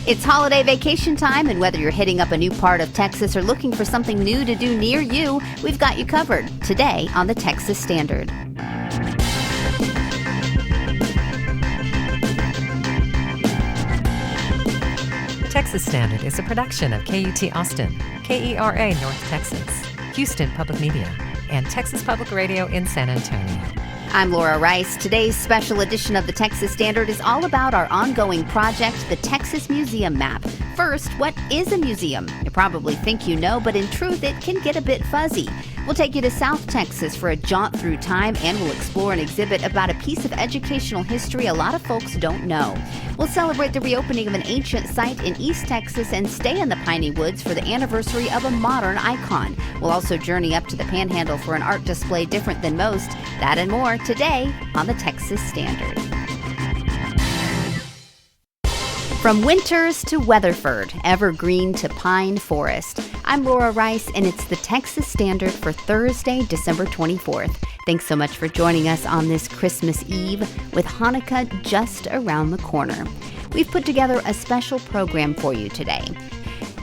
It's holiday vacation time, and whether you're hitting up a new part of Texas or looking for something new to do near you, we've got you covered today on the Texas Standard. Texas Standard is a production of KUT Austin, KERA North Texas, Houston Public Media, and Texas Public Radio in San Antonio. I'm Laura Rice. Today's special edition of the Texas Standard is all about our ongoing project, the Texas Museum Map. First, what is a museum? You probably think you know, but in truth, it can get a bit fuzzy. We'll take you to South Texas for a jaunt through time, and we'll explore an exhibit about a piece of educational history a lot of folks don't know. We'll celebrate the reopening of an ancient site in East Texas and stay in the Piney Woods for the anniversary of a modern icon. We'll also journey up to the Panhandle for an art display different than most. That and more today on the Texas Standard. From winters to Weatherford, evergreen to pine forest, I'm Laura Rice, and it's the Texas Standard for Thursday, December 24th. Thanks so much for joining us on this Christmas Eve with Hanukkah just around the corner. We've put together a special program for you today,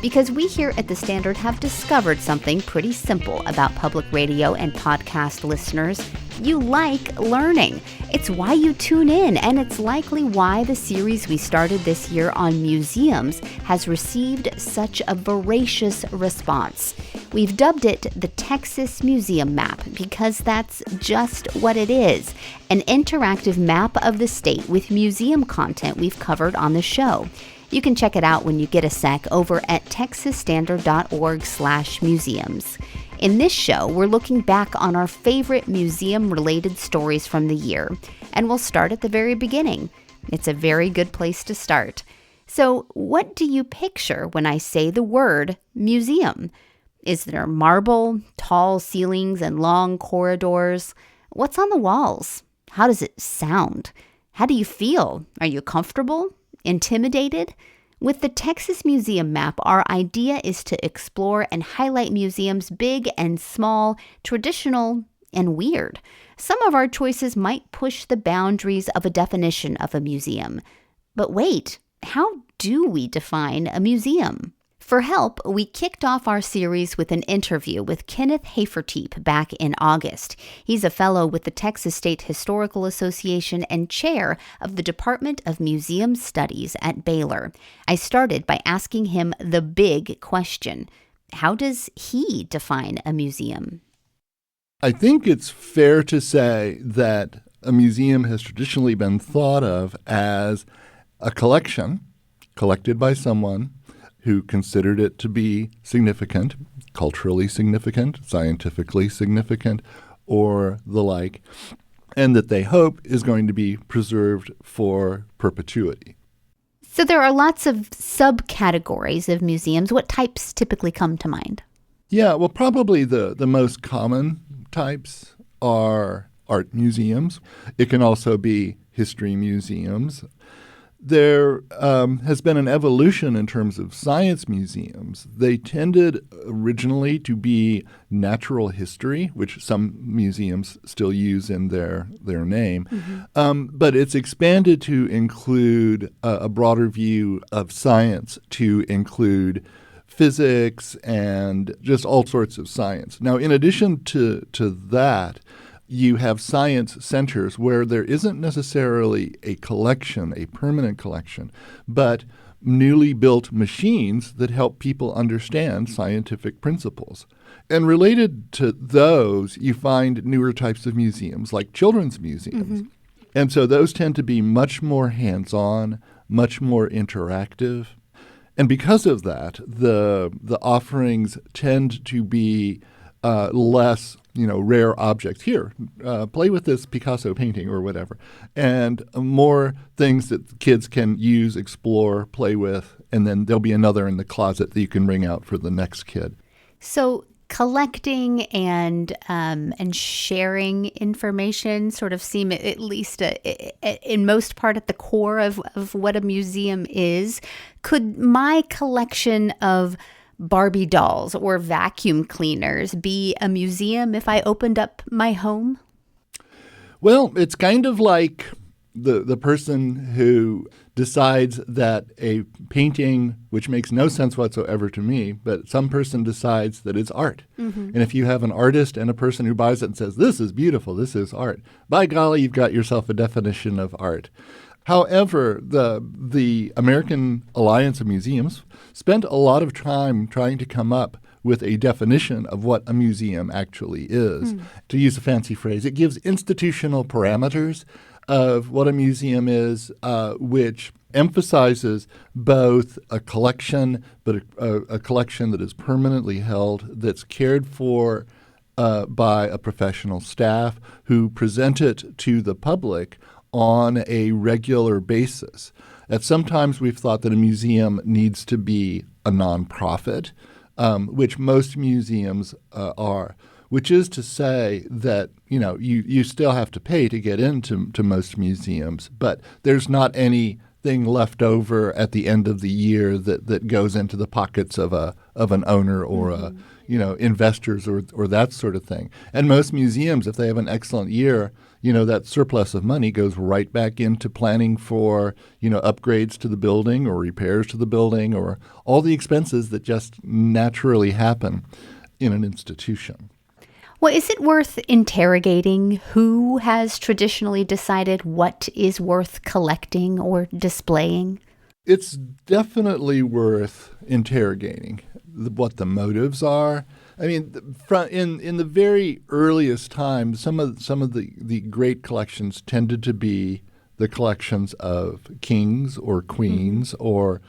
because we here at the Standard have discovered something pretty simple about public radio and podcast listeners. You like learning. It's why you tune in, and it's likely why the series we started this year on museums has received such a voracious response. We've dubbed it the Texas Museum Map because that's just what it is, an interactive map of the state with museum content we've covered on the show. You can check it out when you get a sec over at texasstandard.org/museums. In this show, we're looking back on our favorite museum-related stories from the year, and we'll start at the very beginning. It's a very good place to start. So, what do you picture when I say the word museum? Is there marble, tall ceilings, and long corridors? What's on the walls? How does it sound? How do you feel? Are you comfortable? Intimidated? With the Texas Museum Map, our idea is to explore and highlight museums big and small, traditional and weird. Some of our choices might push the boundaries of a definition of a museum. But wait, how do we define a museum? For help, we kicked off our series with an interview with Kenneth Hafertepe back in August. He's a fellow with the Texas State Historical Association and chair of the Department of Museum Studies at Baylor. I started by asking him the big question. How does he define a museum? I think it's fair to say that a museum has traditionally been thought of as a collection collected by someone who considered it to be significant, culturally significant, scientifically significant, or the like, and that they hope is going to be preserved for perpetuity. So there are lots of subcategories of museums. What types typically come to mind? Yeah, well, probably the most common types are art museums. It can also be history museums. There has been an evolution in terms of science museums. They tended originally to be natural history, which some museums still use in their name. Mm-hmm. But it's expanded to include a broader view of science, to include physics and just all sorts of science. Now, in addition to that, you have science centers where there isn't necessarily a collection, a permanent collection, but newly built machines that help people understand scientific principles. And related to those, you find newer types of museums, like children's museums. Mm-hmm. And so those tend to be much more hands-on, much more interactive. And because of that, the offerings tend to be less rare objects. Here, play with this Picasso painting or whatever. And more things that kids can use, explore, play with, and then there'll be another in the closet that you can bring out for the next kid. So collecting and sharing information sort of seem at least in most part at the core of what a museum is. Could my collection of Barbie dolls or vacuum cleaners be a museum if I opened up my home? Well, it's kind of like the person who decides that a painting, which makes no sense whatsoever to me, but some person decides that it's art. And if you have an artist and a person who buys it and says, this is beautiful, this is art, by golly, you've got yourself a definition of art. However, the American Alliance of Museums spent a lot of time trying to come up with a definition of what a museum actually is. To use a fancy phrase, it gives institutional parameters of what a museum is, which emphasizes both a collection, but a collection that is permanently held, that's cared for by a professional staff who present it to the public on a regular basis. At sometimes we've thought that a museum needs to be a nonprofit, which most museums are, which is to say that, you still have to pay to get into most museums, but there's not anything left over at the end of the year that goes into the pockets of an owner or investors or that sort of thing. And most museums, if they have an excellent year, that surplus of money goes right back into planning for, upgrades to the building or repairs to the building or all the expenses that just naturally happen in an institution. Well, is it worth interrogating who has traditionally decided what is worth collecting or displaying? It's definitely worth interrogating what the motives are. I mean, in the very earliest times, some of the great collections tended to be the collections of kings or queens or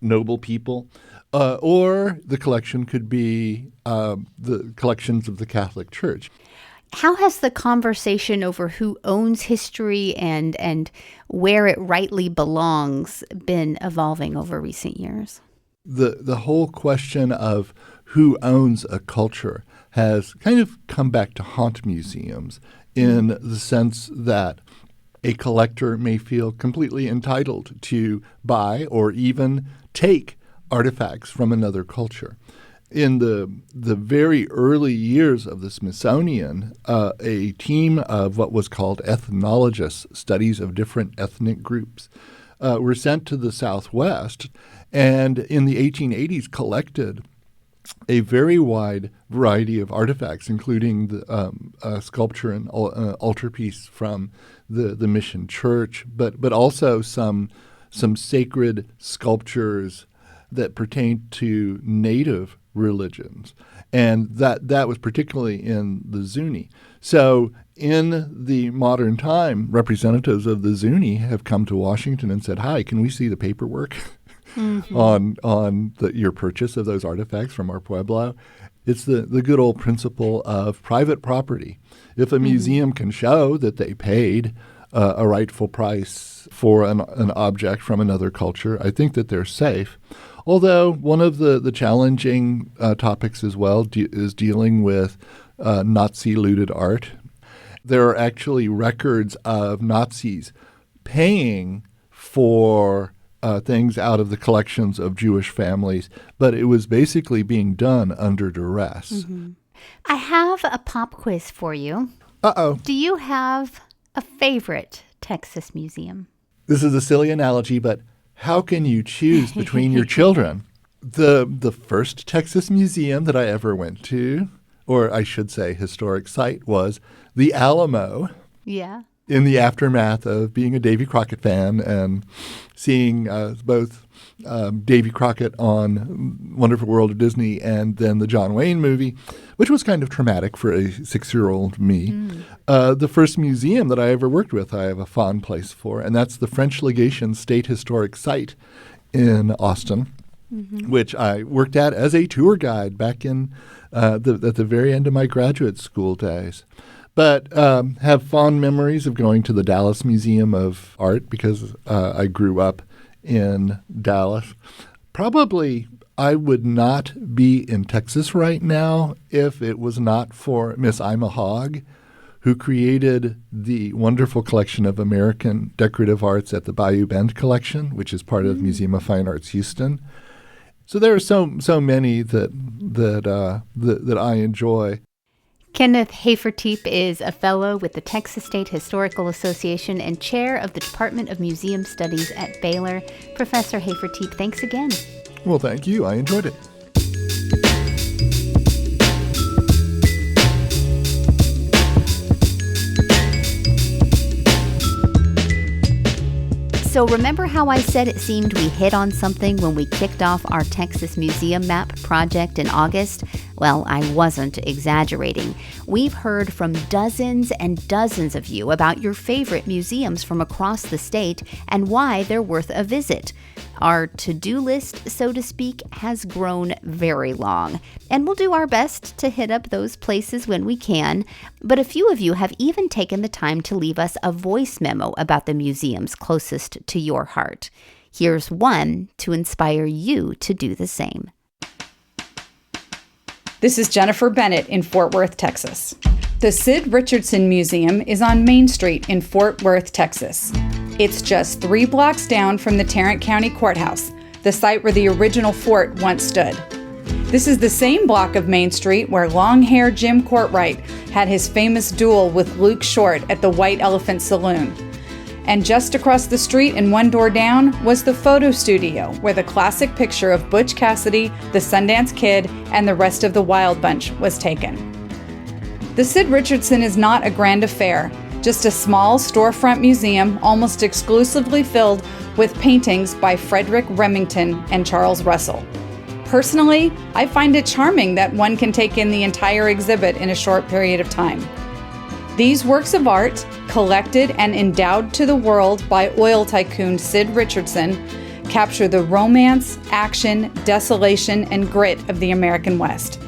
noble people, or the collection could be the collections of the Catholic Church. How has the conversation over who owns history and where it rightly belongs been evolving over recent years? The whole question of who owns a culture has kind of come back to haunt museums in the sense that a collector may feel completely entitled to buy or even take artifacts from another culture. In the very early years of the Smithsonian, a team of what was called ethnologists, studies of different ethnic groups, were sent to the Southwest and in the 1880s collected a very wide variety of artifacts, including the sculpture and altarpiece from the Mission Church, but also some sacred sculptures that pertained to native religions, and that was particularly in the Zuni. So in the modern time, representatives of the Zuni have come to Washington and said, "Hi, can we see the paperwork on your purchase of those artifacts from our pueblo?" It's the good old principle of private property. If a museum can show that they paid a rightful price for an object from another culture, I think that they're safe. Although one of the challenging topics as well is dealing with Nazi-looted art. There are actually records of Nazis paying for things out of the collections of Jewish families, but it was basically being done under duress. I have a pop quiz for you. Uh-oh. Do you have a favorite Texas museum? This is a silly analogy, but how can you choose between your children? The first Texas museum that I ever went to, or I should say historic site, was the Alamo. Yeah. In the aftermath of being a Davy Crockett fan and seeing both Davy Crockett on Wonderful World of Disney and then the John Wayne movie, which was kind of traumatic for a 6-year-old me. The first museum that I ever worked with, I have a fond place for, and that's the French Legation State Historic Site in Austin, which I worked at as a tour guide back in at the very end of my graduate school days. But have fond memories of going to the Dallas Museum of Art because I grew up in Dallas. Probably I would not be in Texas right now if it was not for Miss Ima Hogg, who created the wonderful collection of American decorative arts at the Bayou Bend Collection, which is part of Museum of Fine Arts Houston. So there are so many that I enjoy. Kenneth Hafertepe is a fellow with the Texas State Historical Association and chair of the Department of Museum Studies at Baylor. Professor Hafertepe, thanks again. Well, thank you. I enjoyed it. So remember how I said it seemed we hit on something when we kicked off our Texas Museum Map project in August? Well, I wasn't exaggerating. We've heard from dozens and dozens of you about your favorite museums from across the state and why they're worth a visit. Our to-do list, so to speak, has grown very long, and we'll do our best to hit up those places when we can. But a few of you have even taken the time to leave us a voice memo about the museums closest to your heart. Here's one to inspire you to do the same. This is Jennifer Bennett in Fort Worth, Texas. The Sid Richardson Museum is on Main Street in Fort Worth, Texas. It's just 3 blocks down from the Tarrant County Courthouse, the site where the original fort once stood. This is the same block of Main Street where long-haired Jim Courtwright had his famous duel with Luke Short at the White Elephant Saloon. And just across the street and one door down was the photo studio where the classic picture of Butch Cassidy, the Sundance Kid, and the rest of the Wild Bunch was taken. The Sid Richardson is not a grand affair, just a small storefront museum almost exclusively filled with paintings by Frederic, Remington, and Charles Russell. Personally, I find it charming that one can take in the entire exhibit in a short period of time. These works of art, collected and endowed to the world by oil tycoon Sid Richardson, capture the romance, action, desolation, and grit of the American West.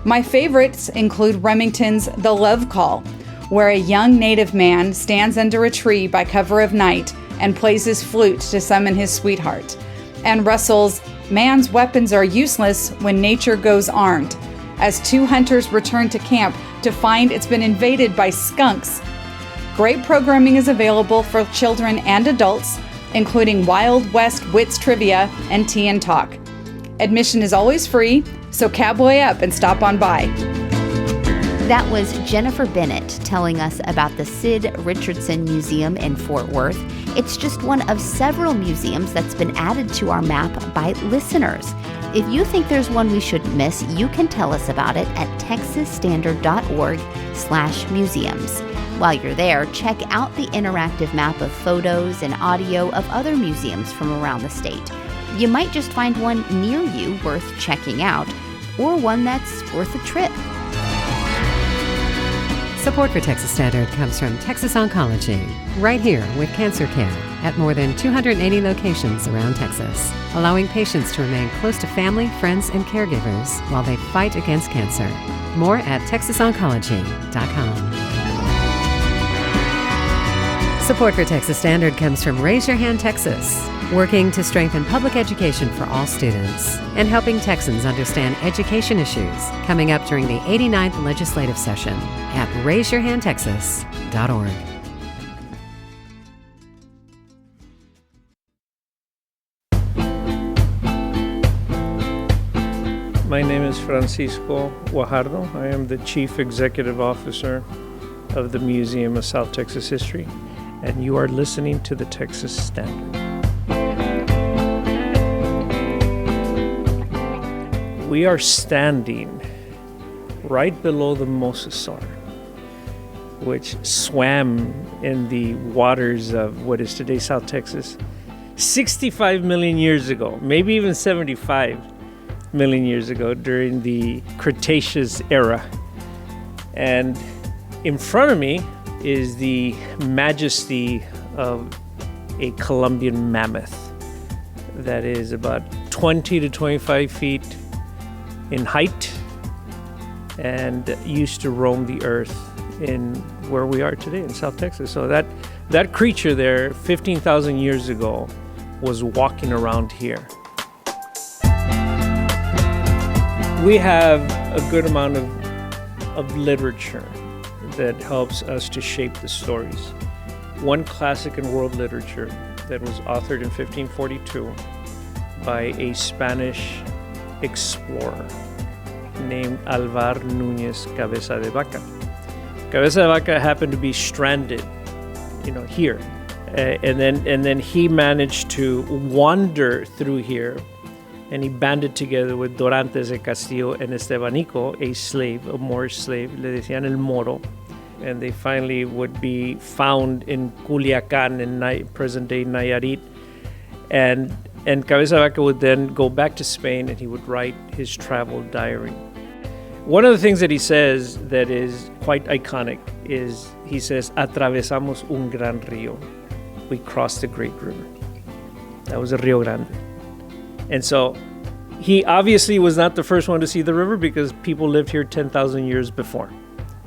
My favorites include Remington's The Love Call, where a young native man stands under a tree by cover of night and plays his flute to summon his sweetheart, and Russell's Man's Weapons Are Useless When Nature Goes Armed, as 2 hunters return to camp to find it's been invaded by skunks. Great programming is available for children and adults, including Wild West Wits Trivia and Tea and Talk. Admission is always free, so cowboy up and stop on by. That was Jennifer Bennett telling us about the Sid Richardson Museum in Fort Worth. It's just one of several museums that's been added to our map by listeners. If you think there's one we shouldn't miss, you can tell us about it at texasstandard.org/museums. While you're there, check out the interactive map of photos and audio of other museums from around the state. You might just find one near you worth checking out, or one that's worth a trip. Support for Texas Standard comes from Texas Oncology, right here with cancer care at more than 280 locations around Texas, allowing patients to remain close to family, friends, and caregivers while they fight against cancer. More at texasoncology.com. Support for Texas Standard comes from Raise Your Hand Texas, working to strengthen public education for all students and helping Texans understand education issues, coming up during the 89th legislative session at raiseyourhandtexas.org. My name is Francisco Guajardo. I am the Chief Executive Officer of the Museum of South Texas History, and you are listening to the Texas Standard. We are standing right below the Mosasaur, which swam in the waters of what is today South Texas 65 million years ago, maybe even 75 million years ago during the Cretaceous era. And in front of me is the majesty of a Columbian mammoth that is about 20 to 25 feet in height and used to roam the earth in where we are today in South Texas. So that creature there 15,000 years ago was walking around here. We have a good amount of literature that helps us to shape the stories. One classic in world literature that was authored in 1542 by a Spanish explorer named Alvar Núñez Cabeza de Vaca. Cabeza de Vaca happened to be stranded, here. And then he managed to wander through here, and he banded together with Dorantes de Castillo and Estebanico, a Moorish slave, le decían el Moro, and they finally would be found in Culiacán in present-day Nayarit, and Cabeza de Vaca would then go back to Spain, and he would write his travel diary. One of the things that he says that is quite iconic is, he says, atravesamos un gran río. We crossed the great river. That was the Rio Grande. And so he obviously was not the first one to see the river, because people lived here 10,000 years before.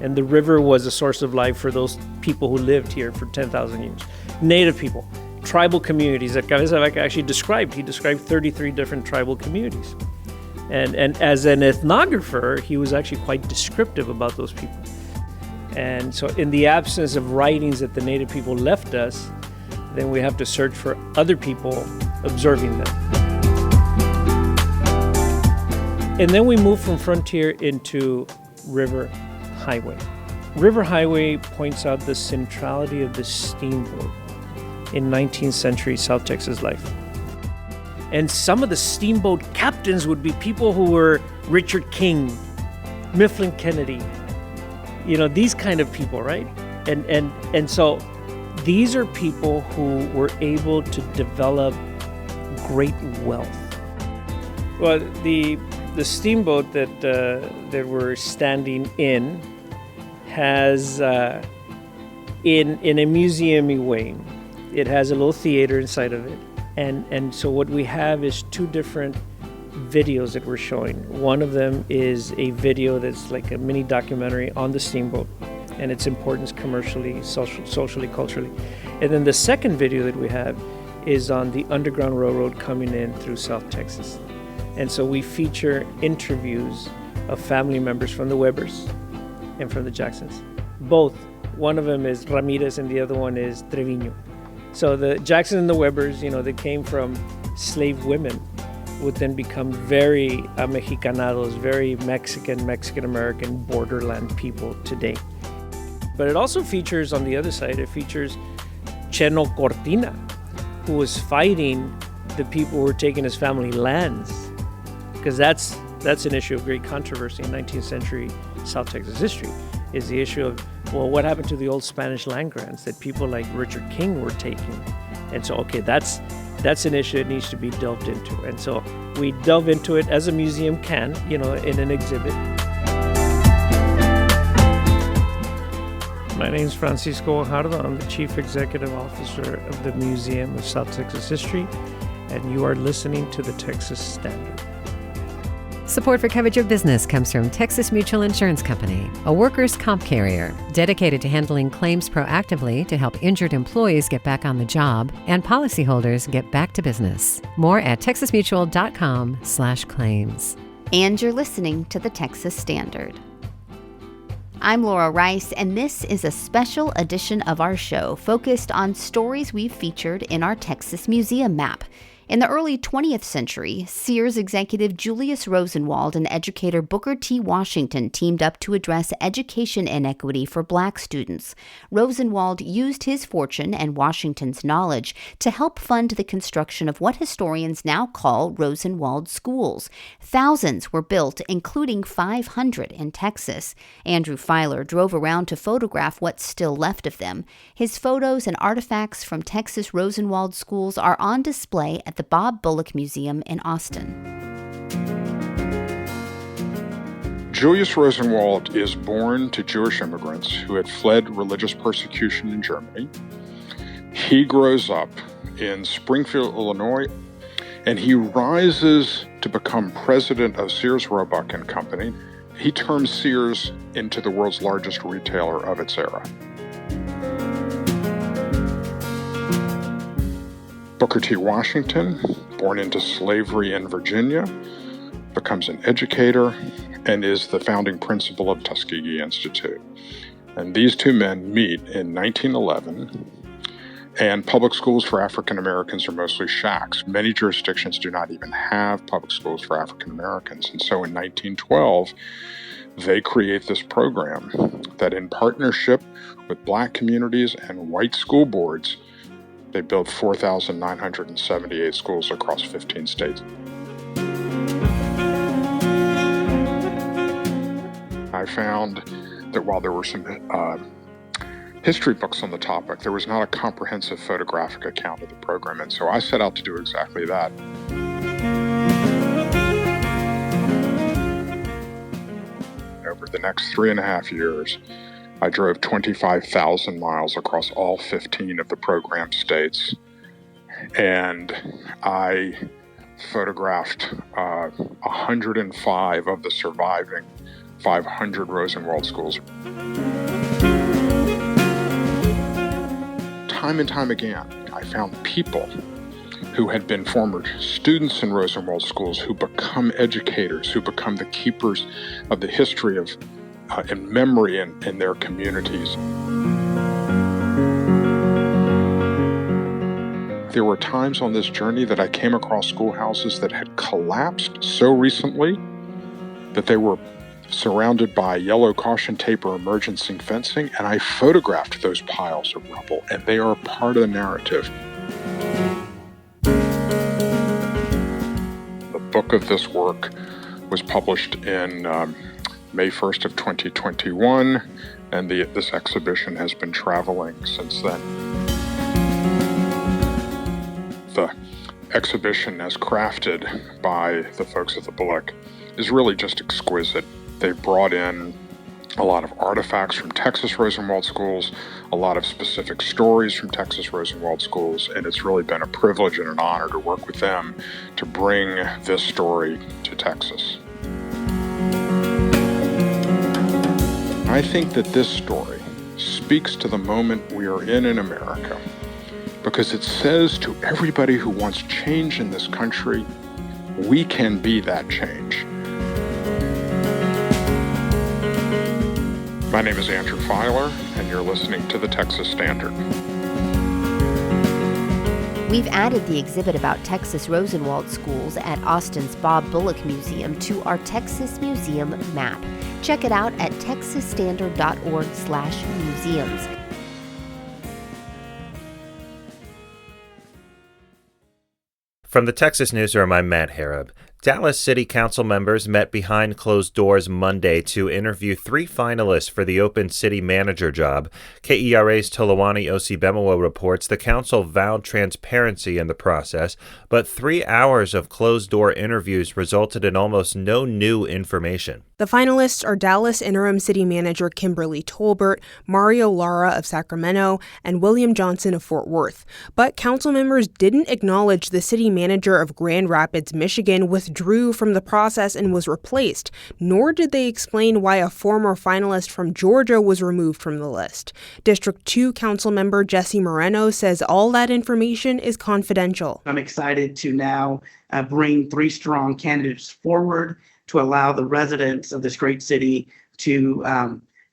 And the river was a source of life for those people who lived here for 10,000 years. Native people, tribal communities that Cabeza de Vaca actually described. He described 33 different tribal communities. And as an ethnographer, he was actually quite descriptive about those people. And so in the absence of writings that the native people left us, then we have to search for other people observing them. And then we move from frontier into river highway. River highway points out the centrality of the steamboat in 19th century South Texas life. And some of the steamboat captains would be people who were Richard King, Mifflin Kennedy, these kind of people, right? And so these are people who were able to develop great wealth. Well, the steamboat that we're standing in has, in a museum-y way, it has a little theater inside of it. And so what we have is two different videos that we're showing. One of them is a video that's like a mini documentary on the steamboat and its importance commercially, socially, culturally. And then the second video that we have is on the Underground Railroad coming in through South Texas. And so we feature interviews of family members from the Webbers and from the Jacksons. Both. One of them is Ramirez and the other one is Trevino. So the Jacksons and the Webbers, they came from slave women, would then become very Mexicanados, very Mexican-American borderland people today. But it also features, on the other side, it features Cheno Cortina, who was fighting the people who were taking his family lands, because that's an issue of great controversy in 19th century South Texas history, is the issue of, well, what happened to the old Spanish land grants that people like Richard King were taking? And so, that's an issue that needs to be delved into. And so we delve into it as a museum can, in an exhibit. My name is Francisco Guajardo. I'm the Chief Executive Officer of the Museum of South Texas History, and you are listening to the Texas Standard. Support for Coverage of Business comes from Texas Mutual Insurance Company, a workers' comp carrier dedicated to handling claims proactively to help injured employees get back on the job and policyholders get back to business. More at texasmutual.com/claims. And you're listening to the Texas Standard. I'm Laura Rice, and this is a special edition of our show focused on stories we've featured in our Texas Museum map. In the early 20th century, Sears executive Julius Rosenwald and educator Booker T. Washington teamed up to address education inequity for Black students. Rosenwald used his fortune and Washington's knowledge to help fund the construction of what historians now call Rosenwald Schools. Thousands were built, including 500 in Texas. Andrew Filer drove around to photograph what's still left of them. His photos and artifacts from Texas Rosenwald Schools are on display at the Bob Bullock Museum in Austin. Julius Rosenwald is born to Jewish immigrants who had fled religious persecution in Germany. He grows up in Springfield, Illinois, and he rises to become president of Sears, Roebuck and Company. He turns Sears into the world's largest retailer of its era. Booker T. Washington, born into slavery in Virginia, becomes an educator and is the founding principal of Tuskegee Institute. And these two men meet in 1911 And public schools for African Americans are mostly shacks. Many jurisdictions do not even have public schools for African Americans. And so in 1912, they create this program that, in partnership with Black communities and white school boards, they built 4,978 schools across 15 states. I found that while there were some history books on the topic, there was not a comprehensive photographic account of the program, and so I set out to do exactly that. Over the next 3.5 years, I drove 25,000 miles across all 15 of the program states, and I photographed 105 of the surviving 500 Rosenwald schools. Time and time again, I found people who had been former students in Rosenwald schools who become educators, who become the keepers of the history of and memory in their communities. There were times on this journey that I came across schoolhouses that had collapsed so recently that they were surrounded by yellow caution tape or emergency fencing, and I photographed those piles of rubble, and they are part of the narrative. The book of this work was published in May 1st of 2021, and this exhibition has been traveling since then. The exhibition, as crafted by the folks at the Bullock, is really just exquisite. They've brought in a lot of artifacts from Texas Rosenwald Schools, a lot of specific stories from Texas Rosenwald Schools, and it's really been a privilege and an honor to work with them to bring this story to Texas. I think that this story speaks to the moment we are in America, because it says to everybody who wants change in this country, we can be that change. My name is Andrew Filer, and you're listening to the Texas Standard. We've added the exhibit about Texas Rosenwald Schools at Austin's Bob Bullock Museum to our Texas Museum map. Check it out at texasstandard.org/museums. From the Texas Newsroom, I'm Matt Harrop. Dallas City Council members met behind closed doors Monday to interview 3 finalists for the open city manager job. KERA's Tolawani Osibemowo reports the council vowed transparency in the process, but 3 hours of closed-door interviews resulted in almost no new information. The finalists are Dallas Interim City Manager Kimberly Tolbert, Mario Lara of Sacramento, and William Johnson of Fort Worth. But council members didn't acknowledge the city manager of Grand Rapids, Michigan, withdrew from the process and was replaced, nor did they explain why a former finalist from Georgia was removed from the list. District 2 council member Jesse Moreno says all that information is confidential. I'm excited to now bring 3 strong candidates forward to allow the residents of this great city to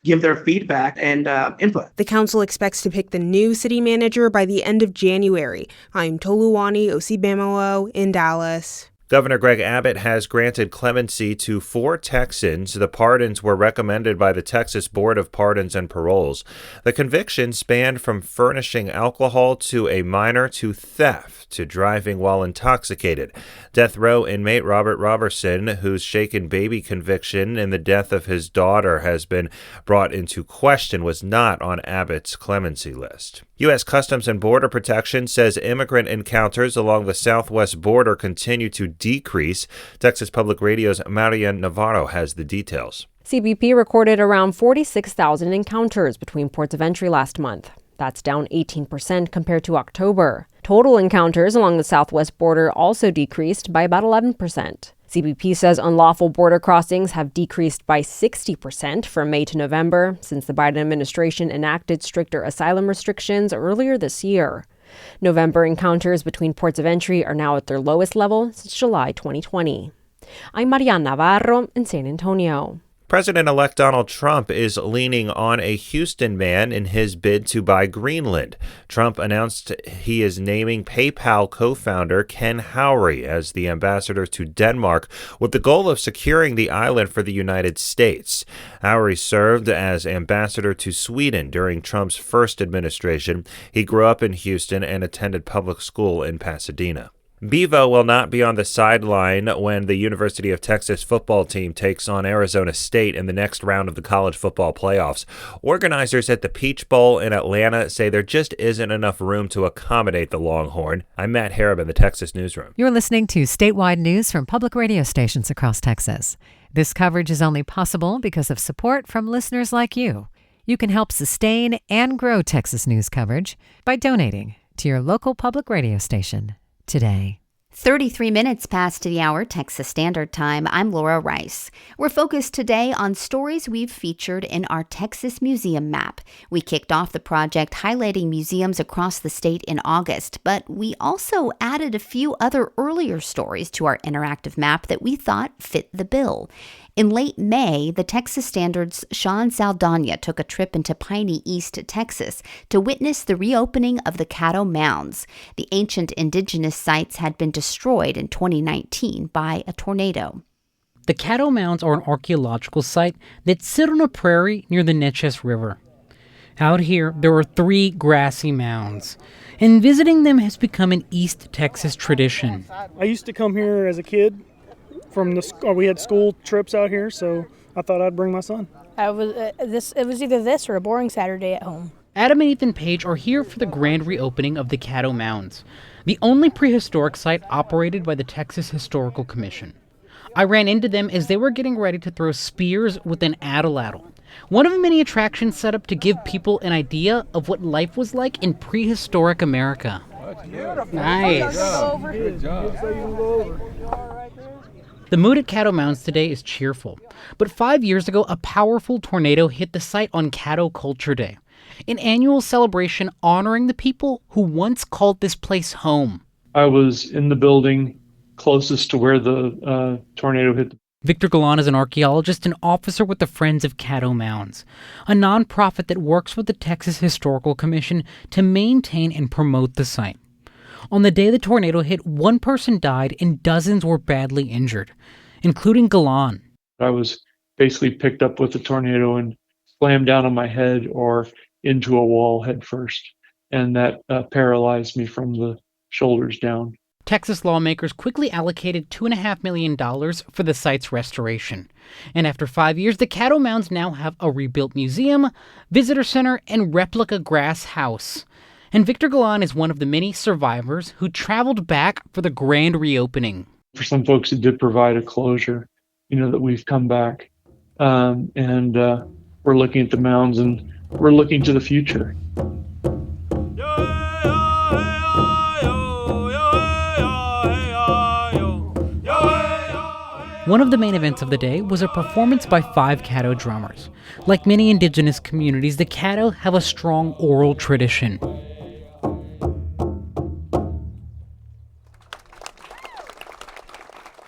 give their feedback and input. The council expects to pick the new city manager by the end of January. I'm Toluwani Osibemowo in Dallas. Governor Greg Abbott has granted clemency to 4 Texans. The pardons were recommended by the Texas Board of Pardons and Paroles. The convictions spanned from furnishing alcohol to a minor to theft to driving while intoxicated. Death row inmate Robert Robertson, whose shaken baby conviction in the death of his daughter has been brought into question, was not on Abbott's clemency list. U.S. Customs and Border Protection says immigrant encounters along the southwest border continue to decrease. Texas Public Radio's Maria Navarro has the details. CBP recorded around 46,000 encounters between ports of entry last month. That's down 18% compared to October. Total encounters along the southwest border also decreased by about 11%. CBP says unlawful border crossings have decreased by 60% from May to November since the Biden administration enacted stricter asylum restrictions earlier this year. November encounters between ports of entry are now at their lowest level since July 2020. I'm Mariana Navarro in San Antonio. President-elect Donald Trump is leaning on a Houston man in his bid to buy Greenland. Trump announced he is naming PayPal co-founder Ken Hafertepe as the ambassador to Denmark with the goal of securing the island for the United States. Hafertepe served as ambassador to Sweden during Trump's first administration. He grew up in Houston and attended public school in Pasadena. Bevo will not be on the sideline when the University of Texas football team takes on Arizona State in the next round of the college football playoffs. Organizers at the Peach Bowl in Atlanta say there just isn't enough room to accommodate the Longhorn. I'm Matt Harriman, the Texas Newsroom. You're listening to statewide news from public radio stations across Texas. This coverage is only possible because of support from listeners like you. You can help sustain and grow Texas news coverage by donating to your local public radio station today. 33 minutes past the hour, Texas Standard Time. I'm Laura Rice. We're focused today on stories we've featured in our Texas Museum map. We kicked off the project highlighting museums across the state in August, but we also added a few other earlier stories to our interactive map that we thought fit the bill. In late May, the Texas Standard's Sean Saldana took a trip into Piney, East Texas to witness the reopening of the Caddo Mounds. The ancient indigenous sites had been destroyed in 2019 by a tornado. The Caddo Mounds are an archaeological site that sit on a prairie near the Neches River. Out here, there are 3 grassy mounds, and visiting them has become an East Texas tradition. I used to come here as a kid. We had school trips out here, so I thought I'd bring my son. It was either this or a boring Saturday at home. Adam and Ethan Page are here for the grand reopening of the Caddo Mounds, the only prehistoric site operated by the Texas Historical Commission. I ran into them as they were getting ready to throw spears with an atlatl, one of many attractions set up to give people an idea of what life was like in prehistoric America. Nice. Good job. The mood at Caddo Mounds today is cheerful, but 5 years ago, a powerful tornado hit the site on Caddo Culture Day, an annual celebration honoring the people who once called this place home. I was in the building closest to where the tornado hit. Victor Galan is an archaeologist and officer with the Friends of Caddo Mounds, a nonprofit that works with the Texas Historical Commission to maintain and promote the site. On the day the tornado hit, 1 person died and dozens were badly injured, including Galan. I was basically picked up with the tornado and slammed down on my head or into a wall head first, and that paralyzed me from the shoulders down. Texas lawmakers quickly allocated $2.5 million for the site's restoration. And after 5 years, the Caddo Mounds now have a rebuilt museum, visitor center, and replica grass house. And Victor Galan is one of the many survivors who traveled back for the grand reopening. For some folks, it did provide a closure, that we've come back. And we're looking at the mounds and we're looking to the future. One of the main events of the day was a performance by 5 Caddo drummers. Like many indigenous communities, the Caddo have a strong oral tradition.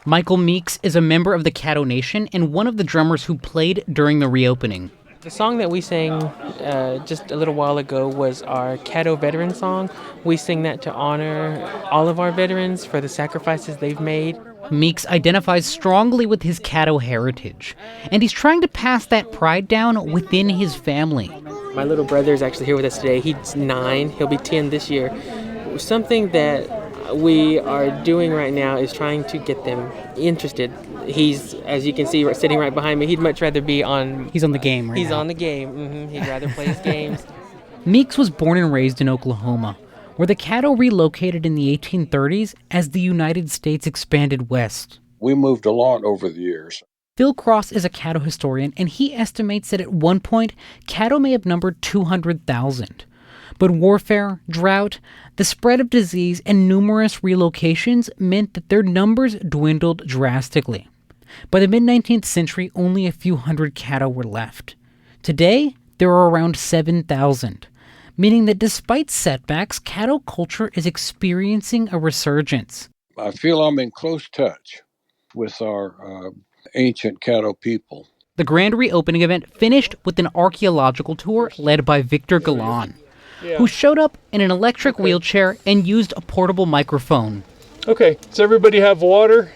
Michael Meeks is a member of the Caddo Nation and one of the drummers who played during the reopening. The song that we sang just a little while ago was our Caddo veteran song. We sing that to honor all of our veterans for the sacrifices they've made. Meeks identifies strongly with his Caddo heritage, and he's trying to pass that pride down within his family. My little brother is actually here with us today. He's 9. He'll be 10 this year. Something that we are doing right now is trying to get them interested. He's, as you can see, sitting right behind me. He'd much rather be on... He's on the game right now. He's on the game. Mm-hmm. He'd rather play his games. Meeks was born and raised in Oklahoma, where the Caddo relocated in the 1830s as the United States expanded west. We moved a lot over the years. Phil Cross is a Caddo historian, and he estimates that at one point, Caddo may have numbered 200,000. But warfare, drought, the spread of disease, and numerous relocations meant that their numbers dwindled drastically. By the mid-19th century, only a few hundred Caddo were left. Today, there are around 7,000, meaning that despite setbacks, Caddo culture is experiencing a resurgence. I feel I'm in close touch with our ancient Caddo people. The grand reopening event finished with an archaeological tour led by Victor Galan, who showed up in an electric wheelchair and used a portable microphone. Okay, does everybody have water?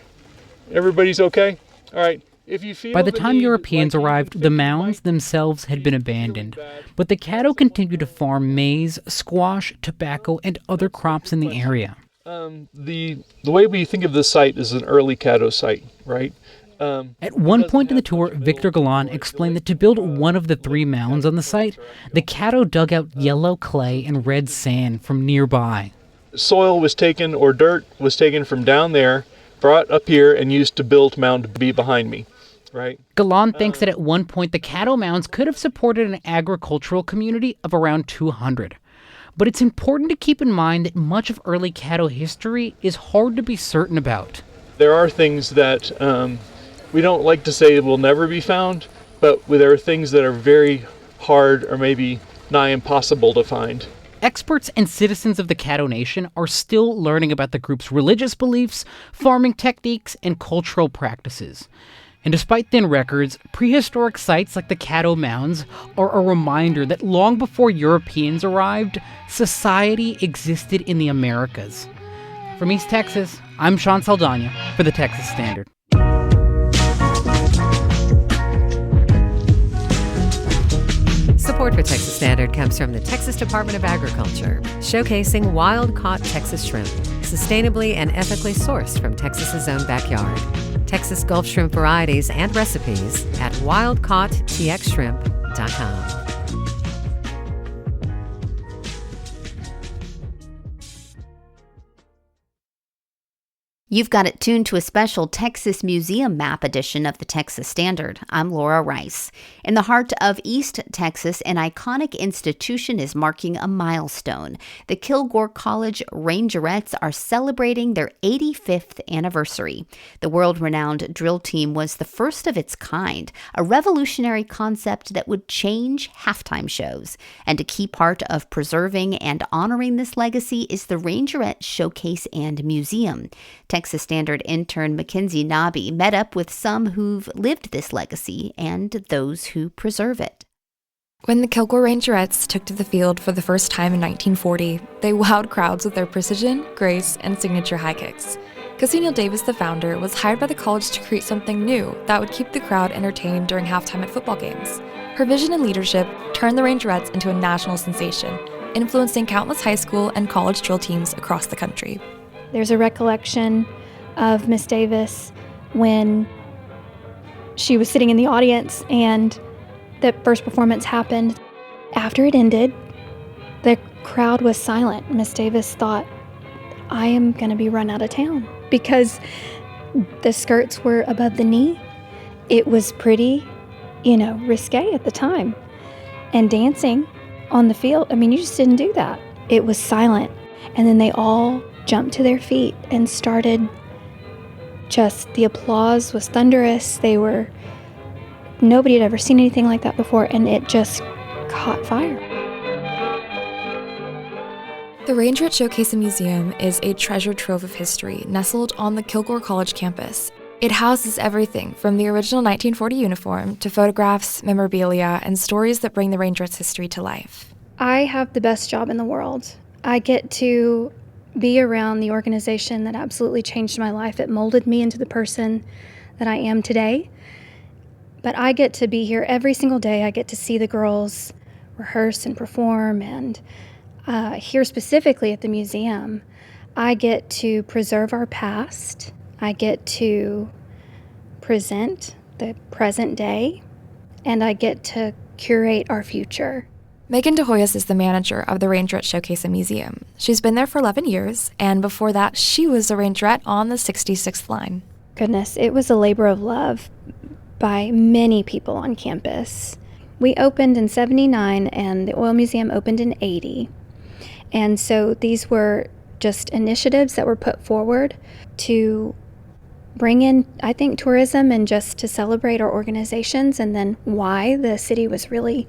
Everybody's okay? All right. If you feel By the time Europeans arrived, the mounds themselves had been abandoned, but the Caddo continued to farm maize, squash, tobacco, and other crops in the area. The way we think of this site is an early Caddo site, right? At one point in the tour, Victor Galan explained that to build one of the 3 mounds on the site, the Caddo dug out yellow clay and red sand from nearby. Soil was taken, or dirt was taken from down there, brought up here, and used to build mound B behind me, right? Galan thinks that at one point the Caddo mounds could have supported an agricultural community of around 200. But it's important to keep in mind that much of early Caddo history is hard to be certain about. There are things that we don't like to say will never be found, but there are things that are very hard or maybe nigh impossible to find. Experts and citizens of the Caddo Nation are still learning about the group's religious beliefs, farming techniques, and cultural practices. And despite thin records, prehistoric sites like the Caddo Mounds are a reminder that long before Europeans arrived, society existed in the Americas. From East Texas, I'm Sean Saldana for the Texas Standard. Support for Texas Standard comes from the Texas Department of Agriculture, showcasing wild-caught Texas shrimp, sustainably and ethically sourced from Texas's own backyard. Texas Gulf shrimp varieties and recipes at wildcaughttxshrimp.com. You've got it tuned to a special Texas Museum Map edition of the Texas Standard. I'm Laura Rice. In the heart of East Texas, an iconic institution is marking a milestone. The Kilgore College Rangerettes are celebrating their 85th anniversary. The world-renowned drill team was the first of its kind, a revolutionary concept that would change halftime shows. And a key part of preserving and honoring this legacy is the Rangerette Showcase and Museum. Texas Standard intern Mackenzie Nobby met up with some who've lived this legacy and those who preserve it. When the Kilgore Rangerettes took to the field for the first time in 1940, they wowed crowds with their precision, grace, and signature high kicks. Cassie Neal Davis, the founder, was hired by the college to create something new that would keep the crowd entertained during halftime at football games. Her vision and leadership turned the Rangerettes into a national sensation, influencing countless high school and college drill teams across the country. There's a recollection of Miss Davis when she was sitting in the audience and the first performance happened. After it ended, the crowd was silent. Miss Davis thought, I am going to be run out of town, because the skirts were above the knee. It was pretty, risque at the time. And dancing on the field, you just didn't do that. It was silent. And then they all jumped to their feet and started the applause was thunderous. Nobody had ever seen anything like that before, and it just caught fire. The Rangerette Showcase and Museum is a treasure trove of history nestled on the Kilgore College campus. It houses everything from the original 1940 uniform to photographs, memorabilia, and stories that bring the Rangerette's history to life. I have the best job in the world. I get to be around the organization that absolutely changed my life. It molded me into the person that I am today. But I get to be here every single day. I get to see the girls rehearse and perform. And here specifically at the museum, I get to preserve our past. I get to present the present day. And I get to curate our future. Megan DeHoyos is the manager of the Rangerette Showcase and Museum. She's been there for 11 years, and before that, she was a Rangerette on the 66th line. Goodness, it was a labor of love by many people on campus. We opened in 79, and the Oil Museum opened in 80. And so these were just initiatives that were put forward to bring in, I think, tourism and just to celebrate our organizations, and then why the city was really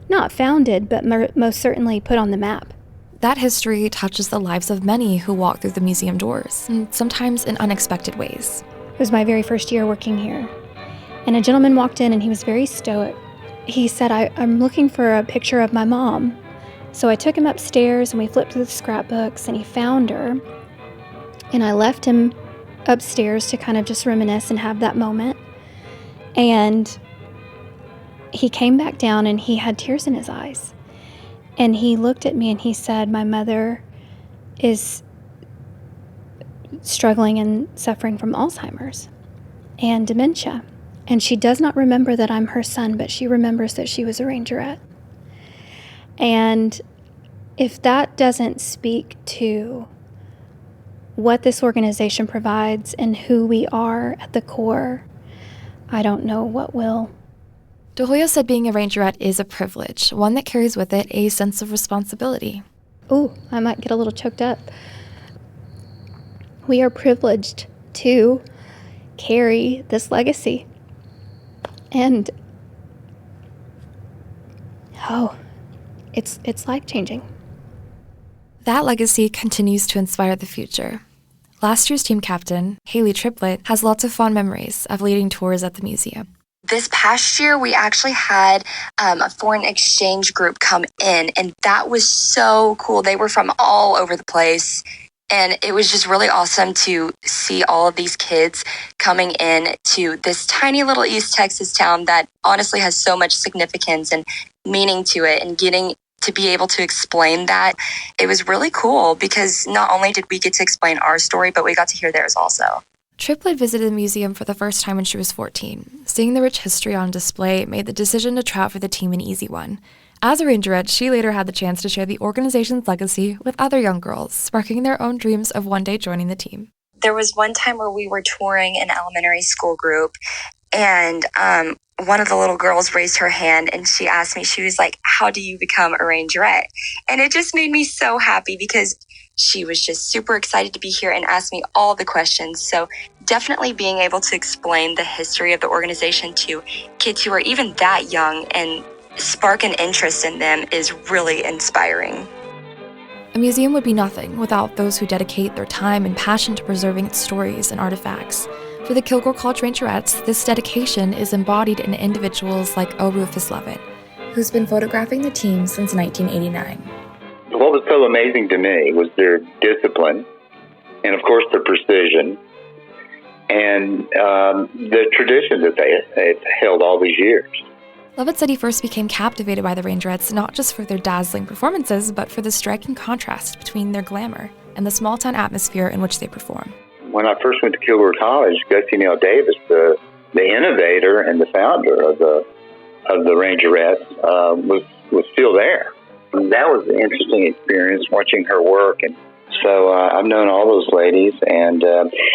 not founded, but most certainly put on the map. That history touches the lives of many who walk through the museum doors, and sometimes in unexpected ways. It was my very first year working here, And a gentleman walked in and he was very stoic. He said, I'm looking for a picture of my mom. So I took him upstairs and we flipped through the scrapbooks and he found her. And I left him upstairs to kind of just reminisce and have that moment. And he came back down and he had tears in his eyes. And he looked at me and he said, my mother is struggling and suffering from Alzheimer's and dementia. And she does not remember that I'm her son, but she remembers that she was a rangerette. And if that doesn't speak to what this organization provides and who we are at the core, I don't know what will. De Hoya said being a rangerette is a privilege, one that carries with it a sense of responsibility. Ooh, I might get a little choked up. We are privileged to carry this legacy. And, it's life-changing. That legacy continues to inspire the future. Last year's team captain, Haley Triplett, has lots of fond memories of leading tours at the museum. This past year, we actually had a foreign exchange group come in, and that was so cool. They were from all over the place, and it was just really awesome to see all of these kids coming in to this tiny little East Texas town that honestly has so much significance and meaning to it, and getting to be able to explain that. It was really cool because not only did we get to explain our story, but we got to hear theirs also. Triplett visited the museum for the first time when she was 14. Seeing the rich history on display made the decision to try out for the team an easy one. As a rangerette, she later had the chance to share the organization's legacy with other young girls, sparking their own dreams of one day joining the team. There was one time where we were touring an elementary school group, and one of the little girls raised her hand and she asked me, she was like, how do you become a rangerette? And it just made me so happy because she was just super excited to be here and asked me all the questions. So definitely being able to explain the history of the organization to kids who are even that young and spark an interest in them is really inspiring. A museum would be nothing without those who dedicate their time and passion to preserving its stories and artifacts. For the Kilgore College Rangerettes, this dedication is embodied in individuals like O. Rufus Levitt, who's been photographing the team since 1989. What was so amazing to me was their discipline and, of course, their precision and the tradition that they've held all these years. Levitt said he first became captivated by the Rangerettes not just for their dazzling performances, but for the striking contrast between their glamour and the small-town atmosphere in which they perform. When I first went to Kilgore College, Gussie Neal Davis, the innovator and the founder of the Rangerettes, was still there. And that was an interesting experience watching her work, and so I've known all those ladies, and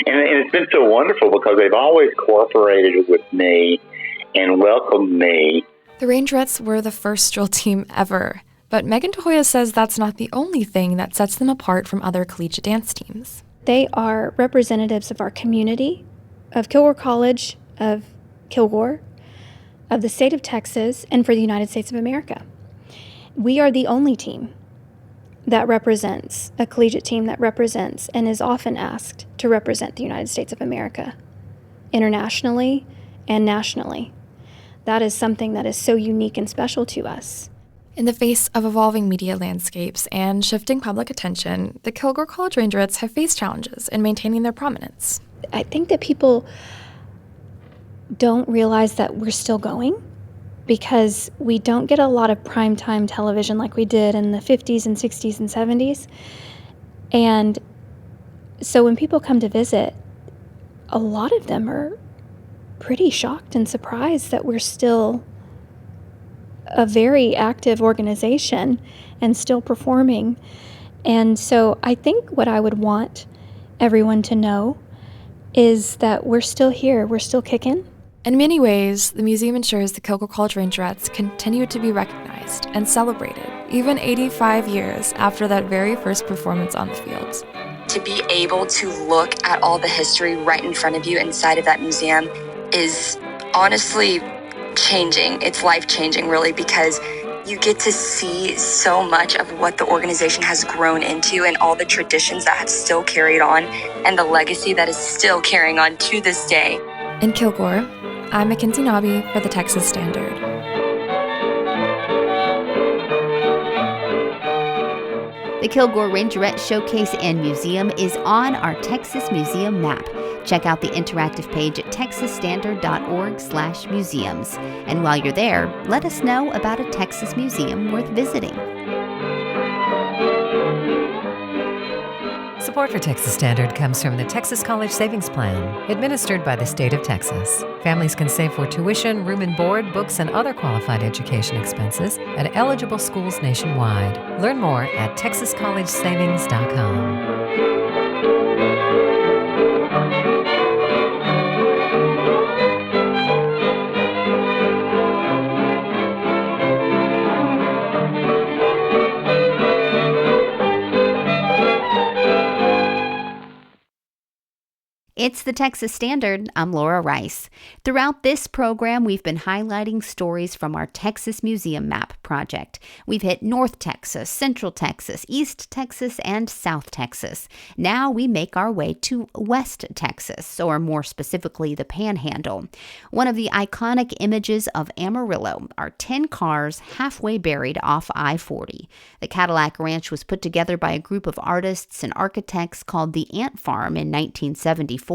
it's been so wonderful because they've always cooperated with me and welcomed me. The Rangerettes were the first drill team ever, but Megan De Hoya says that's not the only thing that sets them apart from other collegiate dance teams. They are representatives of our community, of Kilgore College, of Kilgore, of the state of Texas, and for the United States of America. We are the only team that represents, a collegiate team that represents and is often asked to represent the United States of America, internationally and nationally. That is something that is so unique and special to us. In the face of evolving media landscapes and shifting public attention, the Kilgore College Rangerettes have faced challenges in maintaining their prominence. I think that people don't realize that we're still going because we don't get a lot of primetime television like we did in the 50s and 60s and 70s. And so when people come to visit, a lot of them are pretty shocked and surprised that we're still a very active organization and still performing. And so I think what I would want everyone to know is that we're still here, we're still kicking. In many ways, the museum ensures the Kilgore College Rangerettes continue to be recognized and celebrated, even 85 years after that very first performance on the field. To be able to look at all the history right in front of you inside of that museum is honestly changing. It's life-changing, really, because you get to see so much of what the organization has grown into and all the traditions that have still carried on and the legacy that is still carrying on to this day. In Kilgore, I'm Mackenzie Nobby for the Texas Standard. The Kilgore Rangerette Showcase and Museum is on our Texas Museum map. Check out the interactive page at texasstandard.org/museums. And while you're there, let us know about a Texas museum worth visiting. Support for Texas Standard comes from the Texas College Savings Plan, administered by the state of Texas. Families can save for tuition, room and board, books, and other qualified education expenses at eligible schools nationwide. Learn more at texascollegesavings.com. It's the Texas Standard. I'm Laura Rice. Throughout this program, we've been highlighting stories from our Texas Museum Map project. We've hit North Texas, Central Texas, East Texas, and South Texas. Now we make our way to West Texas, or more specifically, the Panhandle. One of the iconic images of Amarillo are 10 cars halfway buried off I-40. The Cadillac Ranch was put together by a group of artists and architects called the Ant Farm in 1974.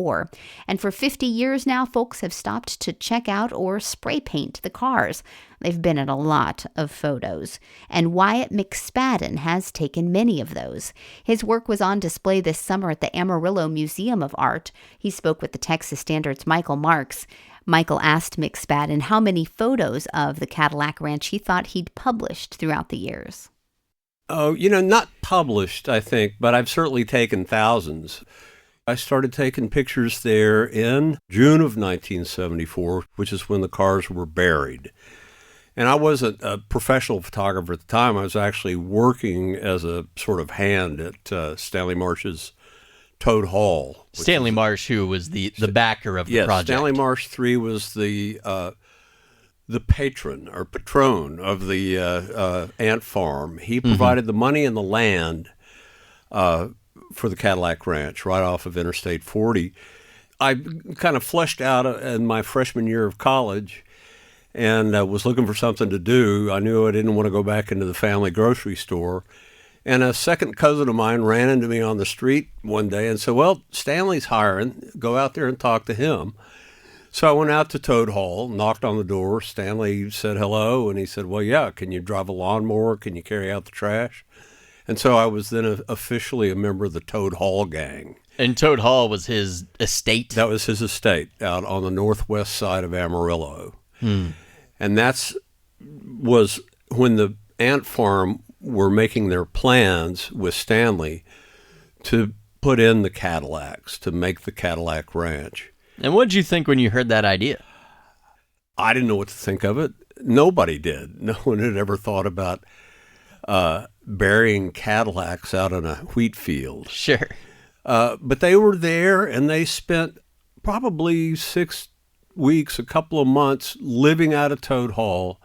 And for 50 years now, folks have stopped to check out or spray paint the cars. They've been in a lot of photos. And Wyatt McSpadden has taken many of those. His work was on display this summer at the Amarillo Museum of Art. He spoke with the Texas Standard's Michael Marks. Michael asked McSpadden how many photos of the Cadillac Ranch he thought he'd published throughout the years. Oh, not published, I think, but I've certainly taken thousands. I started taking pictures there in June of 1974, which is when the cars were buried. And I wasn't a professional photographer at the time. I was actually working as a sort of hand at Stanley Marsh's Toad Hall. Stanley Marsh, who was the backer of the project. Stanley Marsh III was the patron or patron of the ant farm. He provided the money and the land for the Cadillac Ranch right off of Interstate 40. I kind of fleshed out in my freshman year of college and was looking for something to do. I knew I didn't want to go back into the family grocery store. And a second cousin of mine ran into me on the street one day and said, well, Stanley's hiring. Go out there and talk to him. So I went out to Toad Hall, knocked on the door. Stanley said hello, and he said, well, yeah, can you drive a lawnmower? Can you carry out the trash? And so I was then officially a member of the Toad Hall gang. And Toad Hall was his estate? That was his estate out on the northwest side of Amarillo. And was when the ant farm were making their plans with Stanley to put in the Cadillacs, to make the Cadillac Ranch. And what did you think when you heard that idea? I didn't know what to think of it. Nobody did. No one had ever thought about burying Cadillacs out in a wheat field. Sure. But they were there, and they spent probably 6 weeks, a couple of months, living out of Toad Hall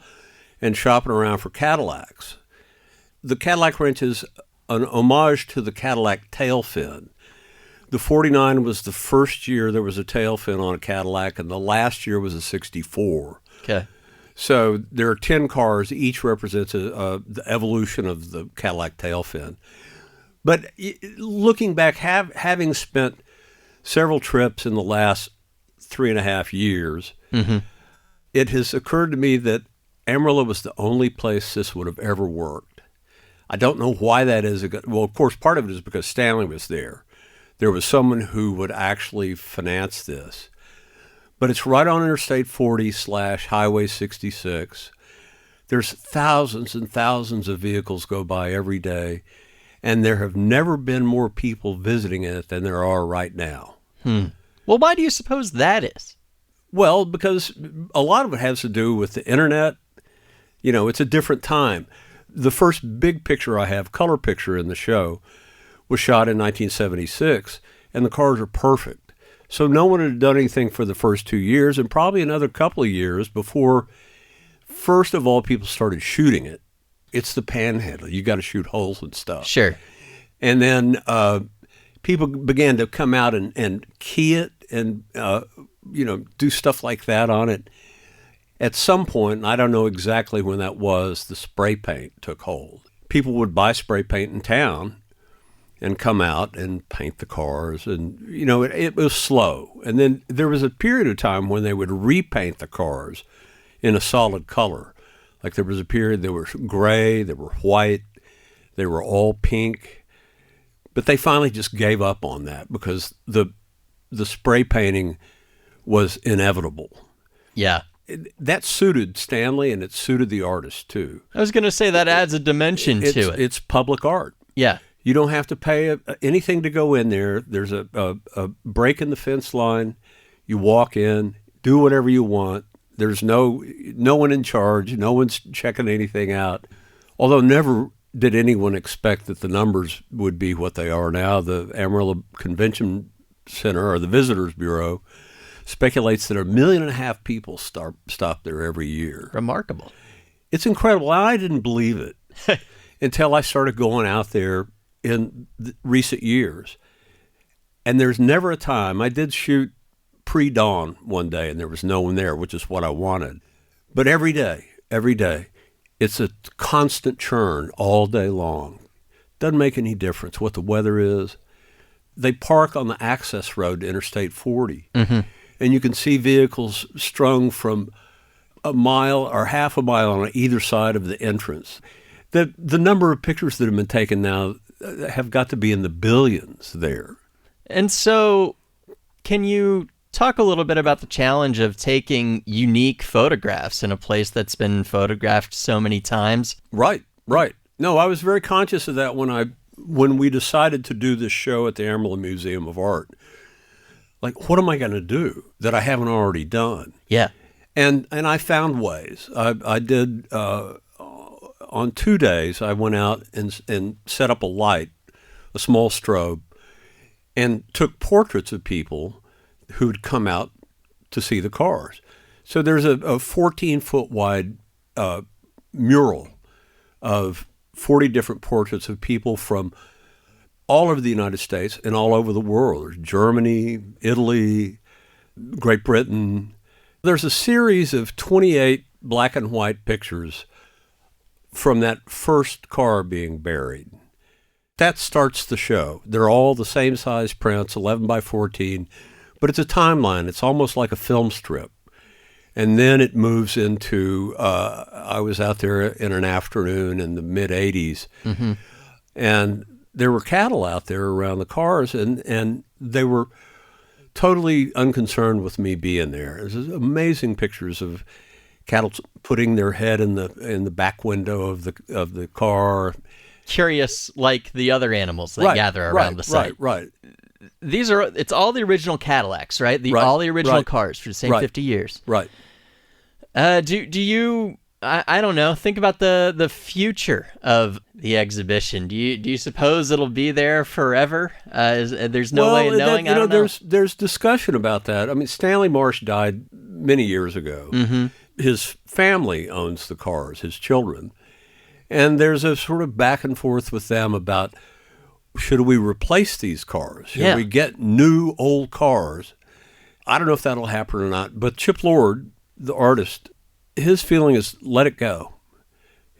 and shopping around for Cadillacs. The Cadillac Ranch is an homage to the Cadillac tail fin. The 49 was the first year there was a tail fin on a Cadillac, and the last year was a 64. Okay. So there are 10 cars. Each represents the evolution of the Cadillac tail fin. But looking back, having spent several trips in the last 3.5 years, it has occurred to me that Amarillo was the only place this would have ever worked. I don't know why that is. Well, of course, part of it is because Stanley was there. There was someone who would actually finance this. But it's right on Interstate 40/Highway 66. There's thousands and thousands of vehicles go by every day, and there have never been more people visiting it than there are right now. Well, why do you suppose that is? Well, because a lot of it has to do with the internet. It's a different time. The first big picture I have, color picture in the show, was shot in 1976, and the cars are perfect. So no one had done anything for the first 2 years, and probably another couple of years before, first of all, people started shooting it. It's the Panhandle. You got to shoot holes and stuff. Sure. And then people began to come out and key it and do stuff like that on it. At some point, and I don't know exactly when that was, the spray paint took hold. People would buy spray paint in town and come out and paint the cars. And, it was slow. And then there was a period of time when they would repaint the cars in a solid color. Like there was a period they were gray, they were white, they were all pink. But they finally just gave up on that because the spray painting was inevitable. Yeah. That suited Stanley, and it suited the artist, too. I was going to say that adds a dimension to it. It's public art. Yeah. You don't have to pay anything to go in there. There's a break in the fence line. You walk in, do whatever you want. There's no one in charge. No one's checking anything out. Although never did anyone expect that the numbers would be what they are now. The Amarillo Convention Center, or the Visitors Bureau, speculates that 1.5 million people stop there every year. Remarkable. It's incredible. I didn't believe it until I started going out there in recent years. And there's never a time. I did shoot pre-dawn one day, and there was no one there, which is what I wanted. But every day, it's a constant churn all day long. Doesn't make any difference what the weather is. They park on the access road to Interstate 40. Mm-hmm. And you can see vehicles strung from a mile or half a mile on either side of the entrance. The number of pictures that have been taken now have got to be in the billions there. And so can you talk a little bit about the challenge of taking unique photographs in a place that's been photographed so many times? Right. No, I was very conscious of that when we decided to do this show at the Amarillo Museum of Art. Like, what am I going to do that I haven't already done? Yeah. And I found ways. I did, on 2 days, I went out and set up a light, a small strobe, and took portraits of people who'd come out to see the cars. So there's a 14-foot wide mural of 40 different portraits of people from all over the United States and all over the world. There's Germany, Italy, Great Britain. There's a series of 28 black and white pictures from that first car being buried. That starts the show. They're all the same size prints, 11 by 14, but it's a timeline. It's almost like a film strip. And then it moves into, I was out there in an afternoon in the mid-'80s, mm-hmm. and there were cattle out there around the cars, and they were totally unconcerned with me being there. There's amazing pictures of cattle putting their head in the back window of the car. Curious, like the other animals that gather around the site. Right. It's all the original Cadillacs, right? All the original cars for the same 50 years. Right. Do you, I don't know, think about the future of the exhibition? Do you suppose it'll be there forever? There's no way of knowing. I don't know. There's discussion about that. I mean, Stanley Marsh died many years ago. Mm-hmm. His family owns the cars, his children. And there's a sort of back and forth with them about, should we replace these cars? Should we get new old cars? I don't know if that'll happen or not. But Chip Lord, the artist, his feeling is let it go.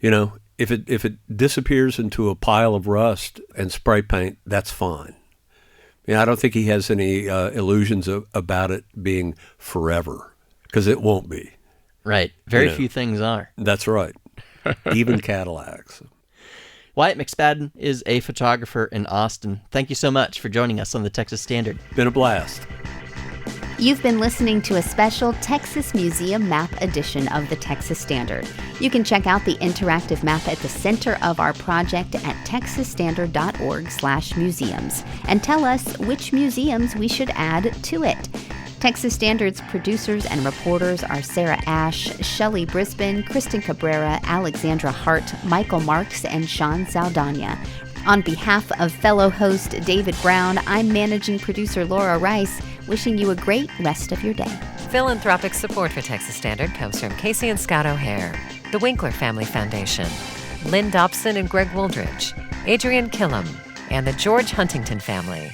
If it disappears into a pile of rust and spray paint, that's fine. I don't think he has any illusions about it being forever, because it won't be. Right. Very few things are. That's right. Even Cadillacs. Wyatt McSpadden is a photographer in Austin. Thank you so much for joining us on the Texas Standard. Been a blast. You've been listening to a special Texas Museum Map edition of the Texas Standard. You can check out the interactive map at the center of our project at texasstandard.org/museums and tell us which museums we should add to it. Texas Standard's producers and reporters are Sarah Ash, Shelley Brisbane, Kristen Cabrera, Alexandra Hart, Michael Marks, and Sean Saldana. On behalf of fellow host David Brown, I'm managing producer Laura Rice, wishing you a great rest of your day. Philanthropic support for Texas Standard comes from Casey and Scott O'Hare, the Winkler Family Foundation, Lynn Dobson and Greg Wooldridge, Adrian Killam, and the George Huntington family.